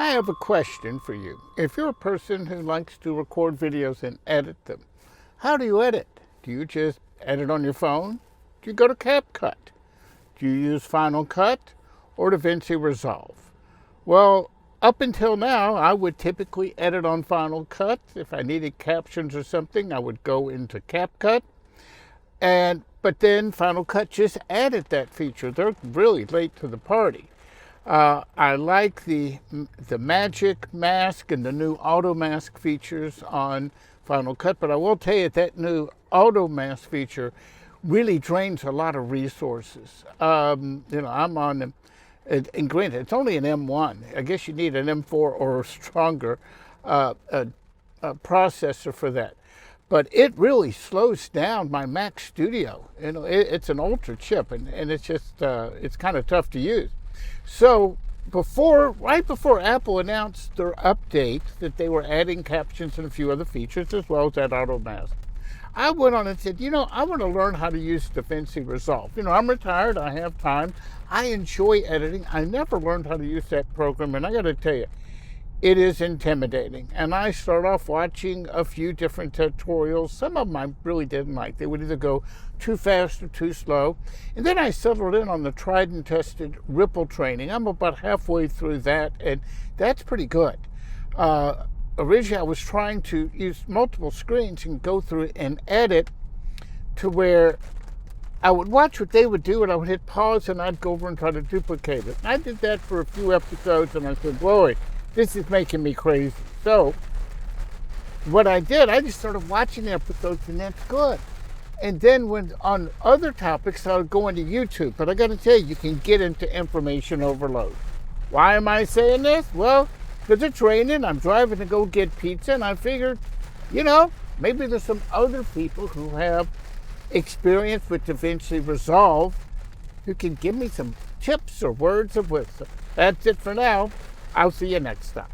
I have a question for you. If you're a person who likes to record videos and edit them, how do you edit? Do you just edit on your phone? Do you go to CapCut? Do you use Final Cut or DaVinci Resolve? Well, up until now, I would typically edit on Final Cut. If I needed captions or something, I would go into CapCut. But then Final Cut just added that feature. They're really late to the party. I like the magic mask and the new auto mask features on Final Cut, but I will tell you that new auto mask feature really drains a lot of resources. I'm on, and granted, it's only an M1. I guess you need an M4 or a stronger processor for that. But it really slows down my Mac Studio. It's an Ultra chip, and it's just, it's kind of tough to use. So right before Apple announced their update that they were adding captions and a few other features, as well as that auto mask, I went on and said, I want to learn how to use DaVinci Resolve. I'm retired, I have time, I enjoy editing. I never learned how to use that program, and I got to tell you, it is intimidating. And I started off watching a few different tutorials. Some of them I really didn't like. They would either go too fast or too slow. And then I settled in on the tried and tested Ripple training. I'm about halfway through that, and that's pretty good. Originally, I was trying to use multiple screens and go through and edit to where I would watch what they would do, and I would hit pause, and I'd go over and try to duplicate it. I did that for a few episodes, and I said, boy, this is making me crazy. So what I did, I just started watching the episodes, and that's good. And then when on other topics, I would go into YouTube. But I got to tell you, you can get into information overload. Why am I saying this? Well, because it's raining, I'm driving to go get pizza, and I figured, maybe there's some other people who have experience with DaVinci Resolve who can give me some tips or words of wisdom. That's it for now. I'll see you next time.